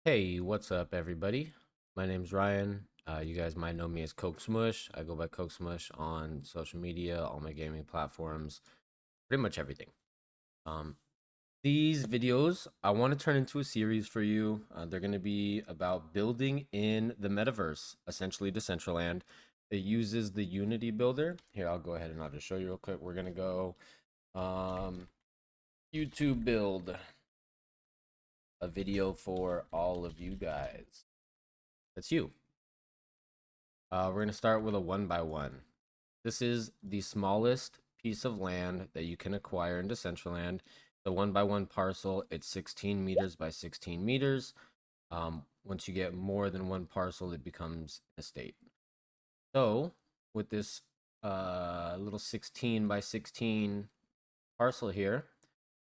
Hey, what's up, everybody? My name's Ryan. You guys might know me as Smvsh. I go by Smvsh on social media, all my gaming platforms, pretty much everything. Um, these videos I want to turn into a series for you. They're going to be about building in the metaverse, essentially Decentraland. It uses the Unity builder. Here, I'll go ahead and I'll just show you real quick. We're going to go um, YouTube build a video for all of you guys. That's you. We're going to start with a 1x1. This is the smallest piece of land that you can acquire in Decentraland. The 1x1 parcel, it's 16 meters by 16 meters. Once you get more than one parcel, it becomes an estate. So with this little 16 by 16 parcel here,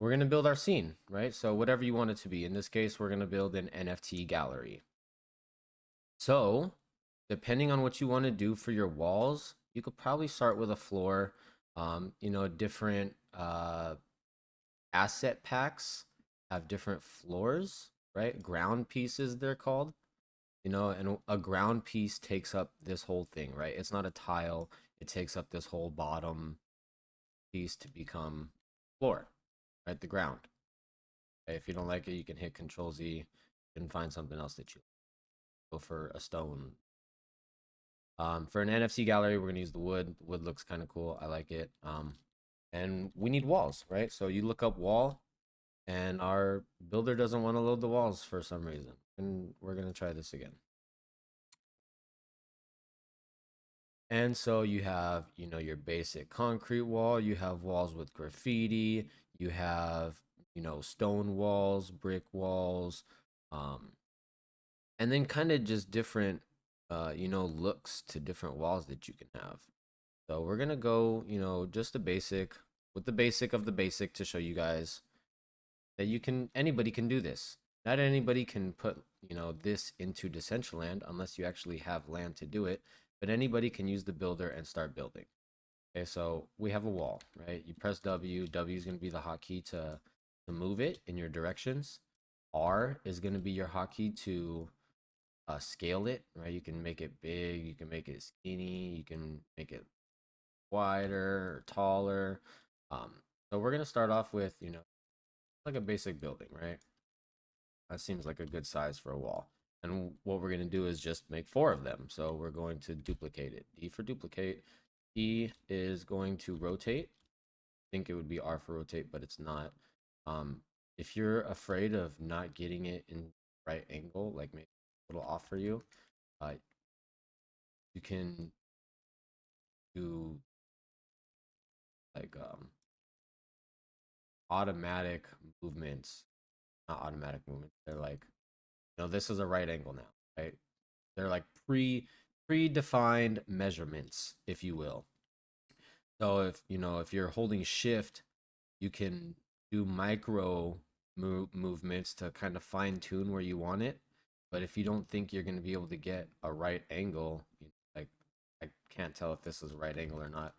we're going to build our scene, right? So whatever you want it to be. In this case, we're going to build an NFT gallery. So depending on what you want to do for your walls, you could probably start with a floor. Different asset packs have different floors, right? Ground pieces, they're called. And a ground piece takes up this whole thing, right? It's not a tile, it takes up this whole bottom piece to become floor, right? The ground. Okay, if you don't like it, you can hit Control Z and find something else that you go for a stone. For an NFC gallery, we're gonna use the wood. The wood looks kind of cool. I like it. And we need walls, right? So you look up wall, and our builder doesn't want to load the walls for some reason. And we're gonna try this again. And so you have, your basic concrete wall. You have walls with graffiti. You have, stone walls, brick walls, um, and then kind of just different, looks to different walls that you can have. So we're gonna go, just the basic with the basic of the basic to show you guys that anybody can do this. Not anybody can put, this into Decentraland unless you actually have land to do it, but anybody can use the builder and start building. Okay, so we have a wall, right? You press W. W is gonna be the hotkey to move it in your directions. R is gonna be your hotkey to scale it, right? You can make it big, you can make it skinny, you can make it wider or taller. Um, so we're gonna start off with, like a basic building, right? That seems like a good size for a wall. And what we're gonna do is just make four of them. So we're going to duplicate it. D for duplicate. E is going to rotate. I think it would be R for rotate, but it's not. Um, if you're afraid of not getting it in right angle, like maybe a little off for you, uh, you can do like automatic movements. Not automatic movements. They're like, this is a right angle now, right? They're like predefined measurements, if you will. So if you're holding shift, you can do micro movements to kind of fine tune where you want it. But if you don't think you're going to be able to get a right angle, like I can't tell if this is a right angle or not.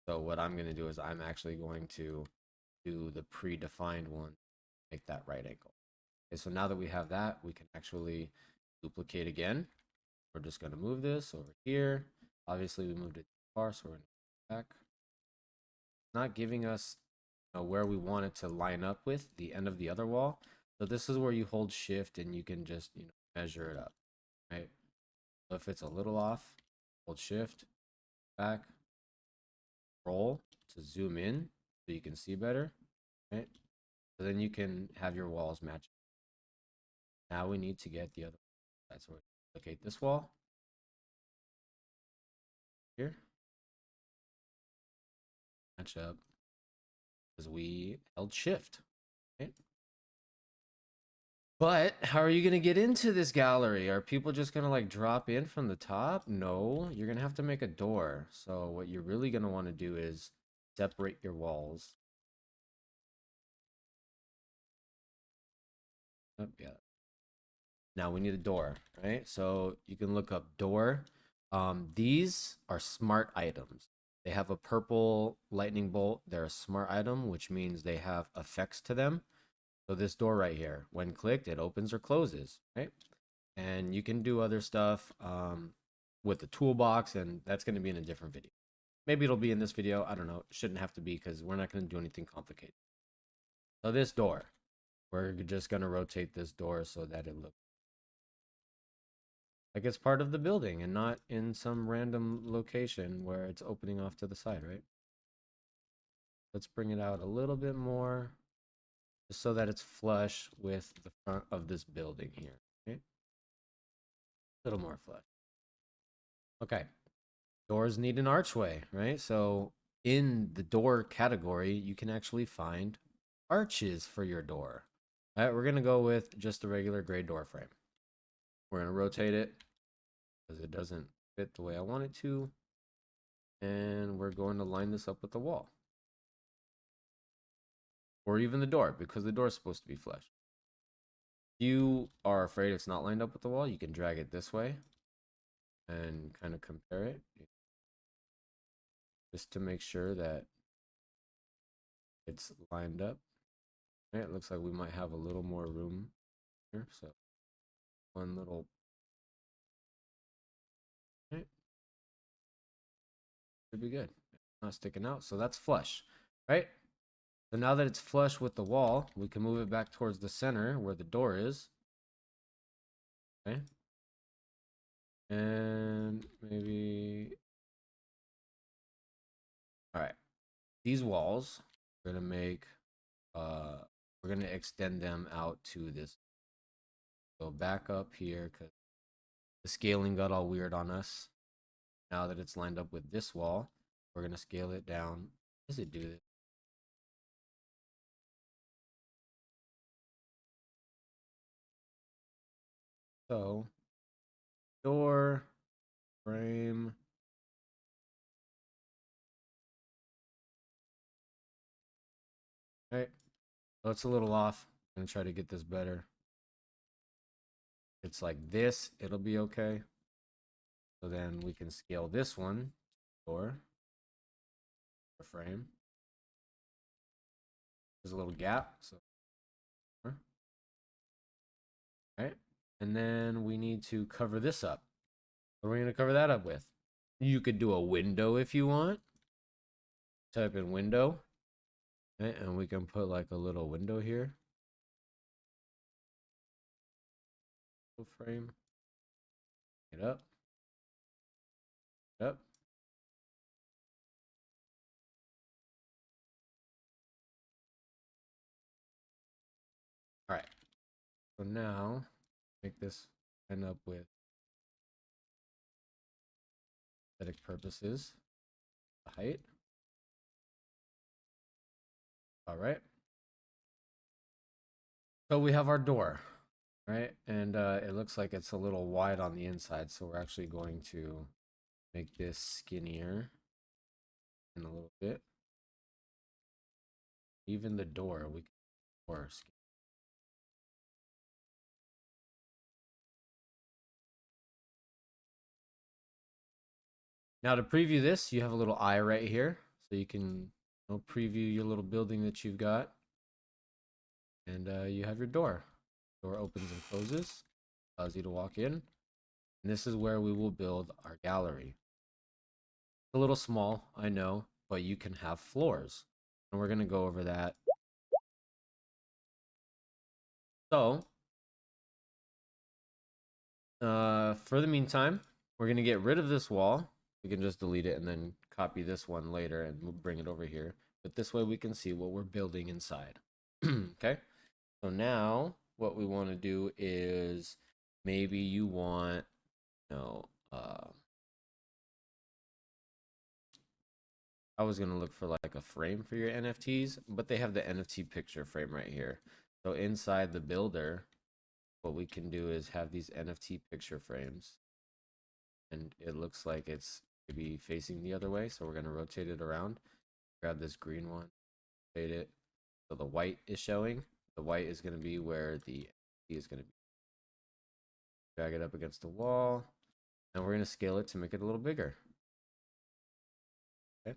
So what I'm going to do is I'm actually going to do the predefined one, make that right angle. Okay, so now that we have that, we can actually duplicate again. We're just going to move this over here. Obviously, we moved it too far, so we're going to go back. Not giving us where we want it to line up with the end of the other wall. So this is where you hold shift and you can just measure it up, right? So if it's a little off, hold shift, back, roll to zoom in so you can see better, right? So then you can have your walls match. Now we need to get the other side. So we're going to duplicate this wall here, match up because we held shift, right? But how are you going to get into this gallery? Are people just going to like drop in from the top? No, you're going to have to make a door. So what you're really going to want to do is separate your walls. Oh, yeah. Now we need a door, right? So you can look up door. These are smart items. They have a purple lightning bolt. They're a smart item, which means they have effects to them. So this door right here, when clicked, it opens or closes, right? And you can do other stuff with the toolbox, and that's going to be in a different video. Maybe it'll be in this video. I don't know. It shouldn't have to be because we're not going to do anything complicated. So this door, we're just going to rotate this door so that it looks like it's part of the building and not in some random location where it's opening off to the side, right? Let's bring it out a little bit more just so that it's flush with the front of this building here, okay? A little more flush. Okay. Doors need an archway, right? So in the door category, you can actually find arches for your door. All right, we're going to go with just a regular gray door frame. We're going to rotate it because it doesn't fit the way I want it to. And we're going to line this up with the wall. Or even the door, because the door is supposed to be flush. If you are afraid it's not lined up with the wall, you can drag it this way and kind of compare it. Just to make sure that it's lined up. Right, it looks like we might have a little more room here. So one little, right, should be good. Not sticking out. So that's flush, right? So now that it's flush with the wall, we can move it back towards the center where the door is. Okay. And maybe, all right. These walls, we're going to make, we're going to extend them out to this. So back up here because the scaling got all weird on us. Now that it's lined up with this wall, we're going to scale it down. Does it do this? So door frame. All right. So it's a little off. I'm going to try to get this better. It's like this. It'll be okay. So then we can scale this one. Door frame. There's a little gap. So, all right. And then we need to cover this up. What are we going to cover that up with? You could do a window if you want. Type in window. Okay, and we can put like a little window here. Frame. Get up. Up. All right. So now make this end up with aesthetic purposes. The height. All right. So we have our door, right? And it looks like it's a little wide on the inside. So we're actually going to make this skinnier in a little bit. Even the door, we can more skinny. Now to preview this, you have a little eye right here. So you can preview your little building that you've got. And you have your door. Door opens and closes. Allows you to walk in. And this is where we will build our gallery. It's a little small, I know, but you can have floors. And we're going to go over that. So, for the meantime, we're going to get rid of this wall. We can just delete it and then copy this one later and we'll bring it over here. But this way we can see what we're building inside. Okay? So now what we want to do is maybe you want, I was gonna look for like a frame for your NFTs, but they have the NFT picture frame right here. So inside the builder, what we can do is have these NFT picture frames. And it looks like it's maybe facing the other way. So we're gonna rotate it around. Grab this green one, rotate it. So the white is showing. The white is gonna be where the NFT is gonna be. Drag it up against the wall. And we're gonna scale it to make it a little bigger. Okay.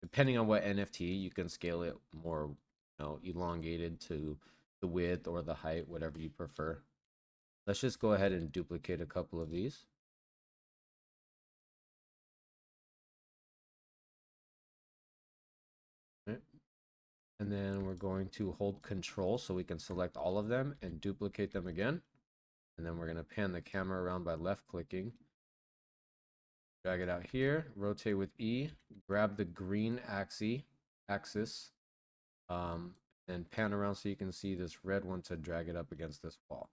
Depending on what NFT, you can scale it more, elongated to the width or the height, whatever you prefer. Let's just go ahead and duplicate a couple of these. Right. And then we're going to hold control so we can select all of them and duplicate them again. And then we're going to pan the camera around by left clicking. Drag it out here, rotate with E, grab the green axis, and pan around so you can see this red one to drag it up against this wall.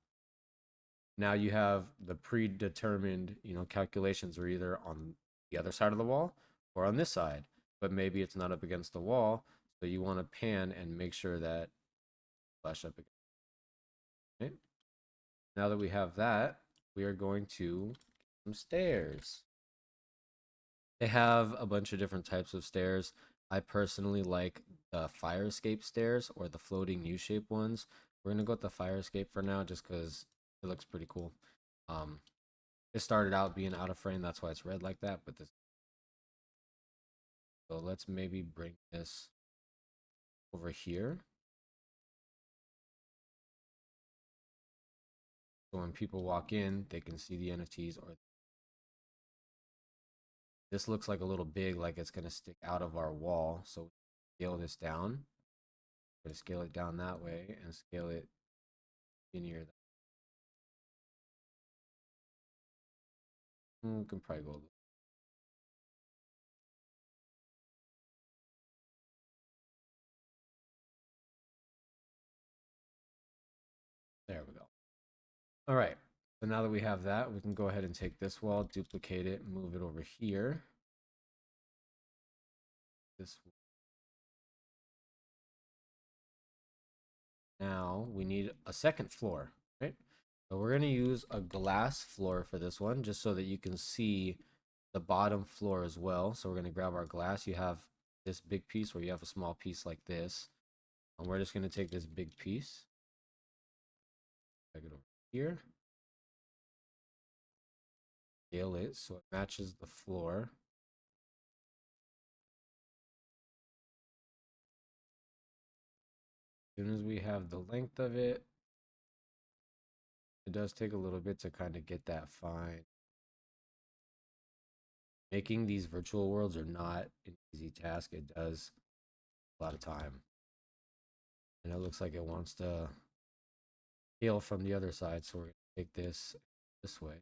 Now you have the predetermined, calculations are either on the other side of the wall or on this side, but maybe it's not up against the wall. So you want to pan and make sure that flash up again. Okay. Now that we have that, we are going to some stairs. They have a bunch of different types of stairs. I personally like the fire escape stairs or the floating U-shaped ones. We're gonna go with the fire escape for now just because it looks pretty cool. It started out being out of frame, that's why it's red like that, but this, so let's maybe bring this over here. So when people walk in, they can see the NFTs. Or this looks like a little big, like it's gonna stick out of our wall. So scale this down. We're gonna scale it down that way and scale it linear. We can probably go a little. There we go. All right. So now that we have that, we can go ahead and take this wall, duplicate it, move it over here. This. Now we need a second floor, right? So we're going to use a glass floor for this one, just so that you can see the bottom floor as well. So we're going to grab our glass. You have this big piece, or you have a small piece like this. And we're just going to take this big piece, drag it over here, scale it so it matches the floor. As soon as we have the length of it, it does take a little bit to kind of get that fine. Making these virtual worlds are not an easy task. It does a lot of time. And it looks like it wants to scale from the other side. So we're going to take this way.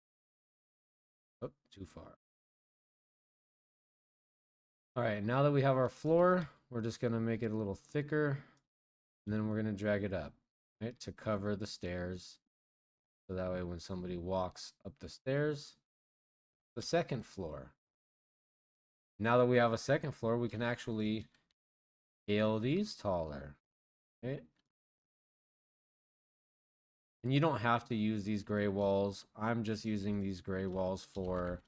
Oh, too far. All right, now that we have our floor, we're just going to make it a little thicker. And then we're going to drag it up, right, to cover the stairs. So that way when somebody walks up the stairs, the second floor. Now that we have a second floor, we can actually scale these taller, right? And you don't have to use these gray walls. I'm just using these gray walls for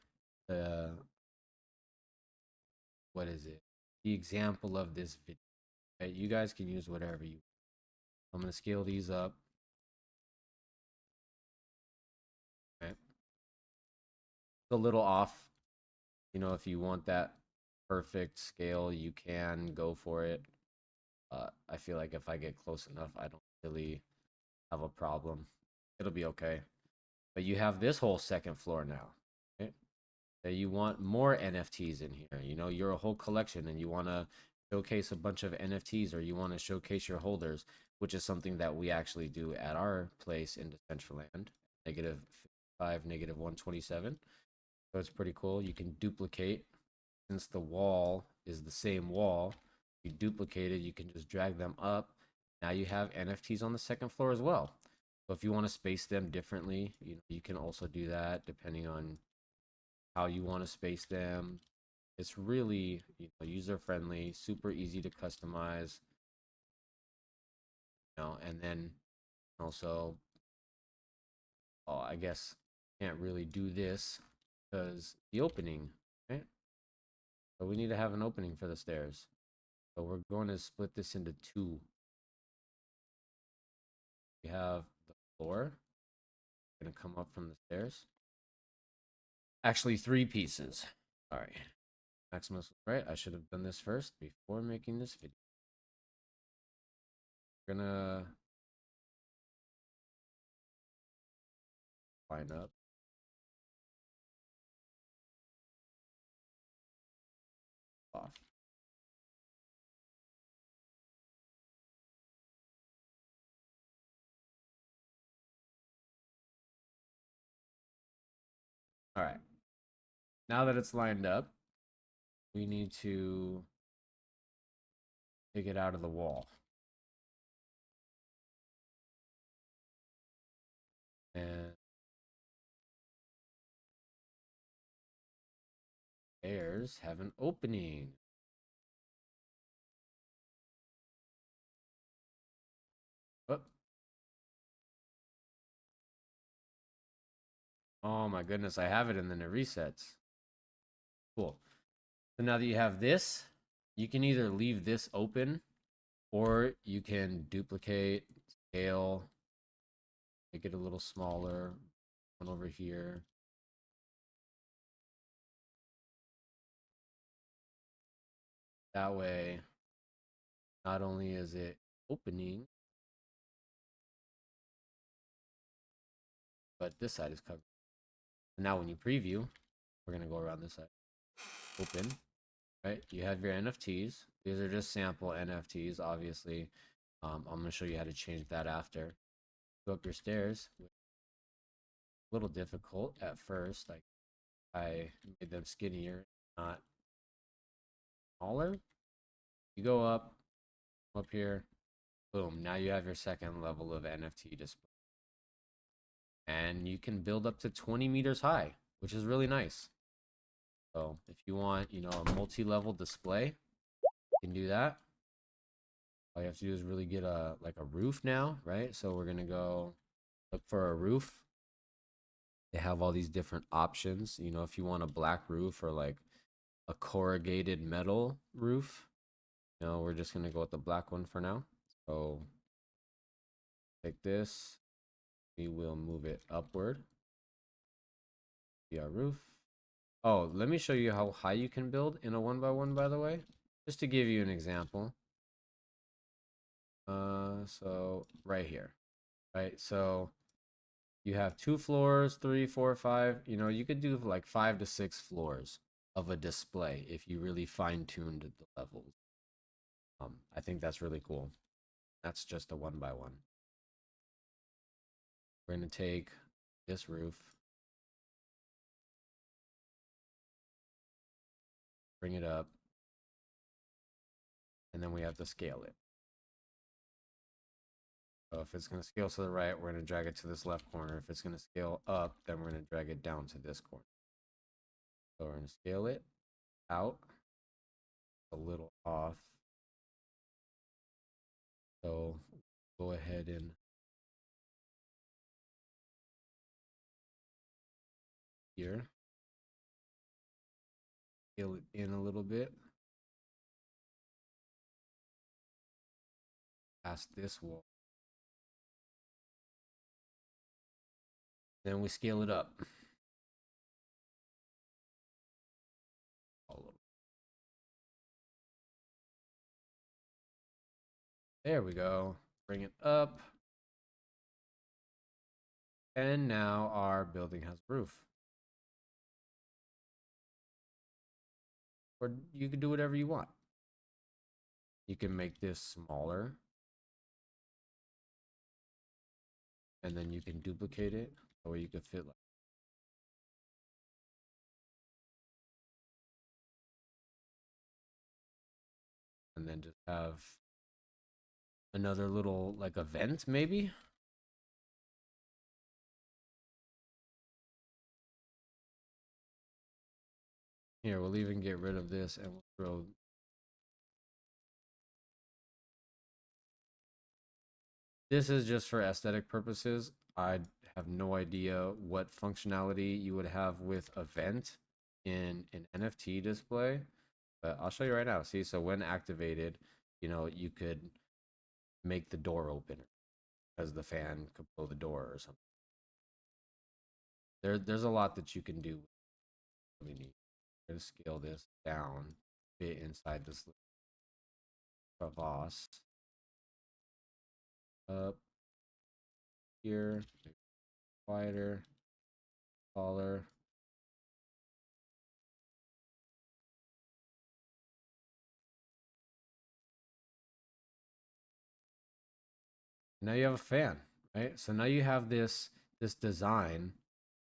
the, what is it? The example of this video. Right? You guys can use whatever you want. I'm going to scale these up. Right? It's a little off. If you want that perfect scale, you can go for it. I feel like if I get close enough, I don't really have a problem. It'll be okay. But you have this whole second floor now. Right? That you want more NFTs in here. You're a whole collection and you want to showcase a bunch of NFTs, or you want to showcase your holders, which is something that we actually do at our place in Decentraland, -5, -127. So it's pretty cool. You can duplicate, since the wall is the same wall. You duplicate it, you can just drag them up. Now you have NFTs on the second floor as well. So if you want to space them differently, you can also do that depending on how you want to space them. It's really user friendly, super easy to customize. And then also, I guess can't really do this because the opening, right? So we need to have an opening for the stairs. So we're going to split this into two. We have the floor going to come up from the stairs. Actually, three pieces. All right. Maximus was right. I should have done this first before making this video. We're gonna line up. Off. All right. Now that it's lined up, we need to take it out of the wall. And stairs have an opening. Oh, oh my goodness, I have it and then it resets. Cool. So now that you have this, you can either leave this open or you can duplicate, scale, make it a little smaller. One over here. That way, not only is it opening, but this side is covered. And now when you preview, we're going to go around this side. Open, right? You have your NFTs. These are just sample NFTs, obviously. I'm going to show you how to change that after. Go up your stairs. A little difficult at first. Like I made them skinnier, not smaller. You go up here. Boom. Now you have your second level of NFT display. And you can build up to 20 meters high, which is really nice. So if you want, a multi-level display, you can do that. All you have to do is really get a roof now, right? So we're gonna go look for a roof. They have all these different options. If you want a black roof or like a corrugated metal roof, we're just gonna go with the black one for now. So take this, we will move it upward. Be our roof. Oh, let me show you how high you can build in a 1x1, by the way, just to give you an example. So right here, right? So you have 2 floors, 3, 4, 5. You could do like 5 to 6 floors of a display if you really fine-tuned the levels. I think that's really cool. That's just a 1x1. We're gonna take this roof, bring it up, and then we have to scale it. So if it's going to scale to the right, we're going to drag it to this left corner. If it's going to scale up, then we're going to drag it down to this corner. So we're going to scale it out a little off. So go ahead and here, scale it in a little bit past this wall. Then we scale it up. A little. There we go. Bring it up. And now our building has a roof. Or you can do whatever you want. You can make this smaller. And then you can duplicate it. Or you could fit like and then just have another little like event maybe. Here, we'll even get rid of this and we'll throw. This is just for aesthetic purposes. I have no idea what functionality you would have with event in an NFT display, but I'll show you right now. See, so when activated, you could make the door open because the fan could blow the door or something. There's a lot that you can do. Really neat. I'm gonna scale this down, fit inside this crevasse. Up here, quieter. taller. Now you have a fan, right? So now you have this design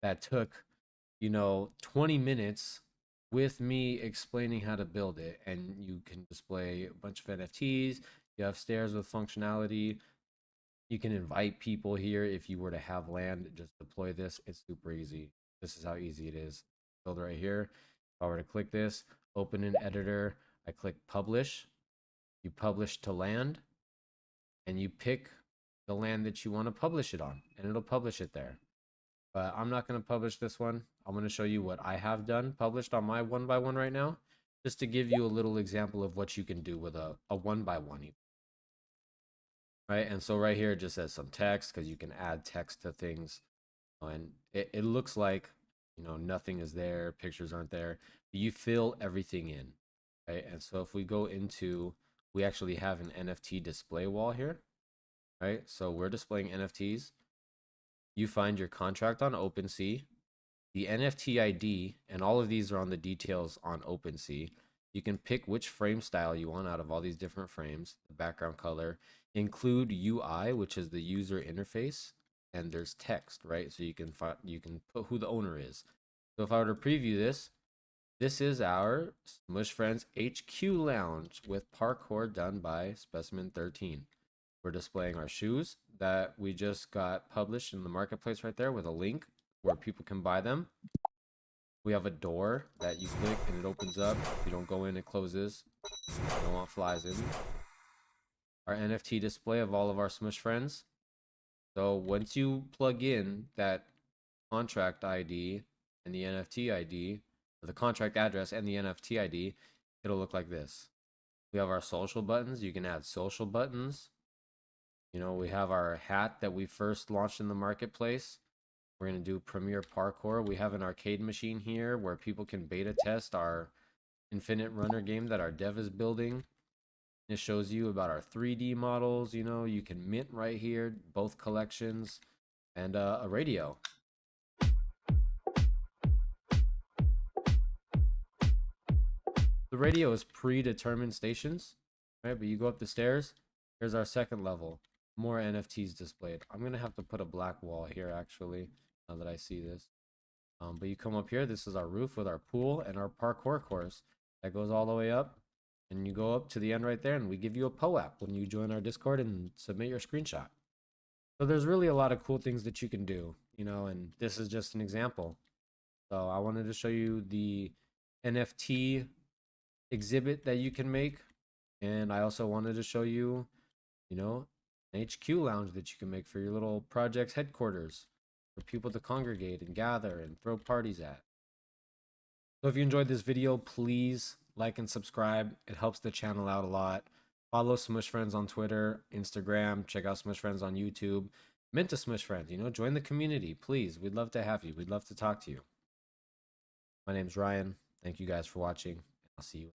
that took, 20 minutes with me explaining how to build it, and you can display a bunch of NFTs. You have stairs with functionality. You can invite people here if you were to have land. Just deploy this. It's super easy. This is how easy it is. Build right here. If I were to click this, open an editor, I click publish. You publish to land, and you pick the land that you want to publish it on, and it'll publish it there. But I'm not going to publish this one. I'm going to show you what I have done published on my one by one right now, just to give you a little example of what you can do with a one by one. Right. And so right here, it just says some text because you can add text to things. And it looks like, nothing is there, pictures aren't there. But you fill everything in. Right. And so if we go into, we actually have an NFT display wall here. Right. So we're displaying NFTs. You find your contract on OpenSea, the NFT ID, and all of these are on the details on OpenSea. You can pick which frame style you want out of all these different frames, the background color, include UI, which is the user interface, and there's text, right? So you can put who the owner is. So if I were to preview this, this is our SmvshFriends HQ lounge with parkour done by Specimen 13. We're displaying our shoes that we just got published in the marketplace right there with a link where people can buy them. We have a door that you click and it opens up. If you don't go in, it closes. I don't want flies in. Our NFT display of all of our SmvshFriends. So once you plug in that contract ID and the NFT ID, or the contract address and the NFT ID, it'll look like this. We have our social buttons. You can add social buttons. We have our hat that we first launched in the marketplace. We're going to do Premiere Parkour. We have an arcade machine here where people can beta test our Infinite Runner game that our dev is building. It shows you about our 3D models. You can mint right here, both collections, and a radio. The radio is predetermined stations, right? But you go up the stairs. Here's our second level. More NFTs displayed. I'm going to have to put a black wall here, actually, now that I see this. But you come up here. This is our roof with our pool and our parkour course that goes all the way up. And you go up to the end right there, and we give you a POAP when you join our Discord and submit your screenshot. So there's really a lot of cool things that you can do, and this is just an example. So I wanted to show you the NFT exhibit that you can make. And I also wanted to show you, an HQ lounge that you can make for your little project's headquarters for people to congregate and gather and throw parties at. So if you enjoyed this video, please like and subscribe. It helps the channel out a lot. Follow SmvshFriends on Twitter, Instagram. Check out SmvshFriends on YouTube. Mint to SmvshFriends, join the community, please. We'd love to have you. We'd love to talk to you. My name's Ryan. Thank you guys for watching. I'll see you.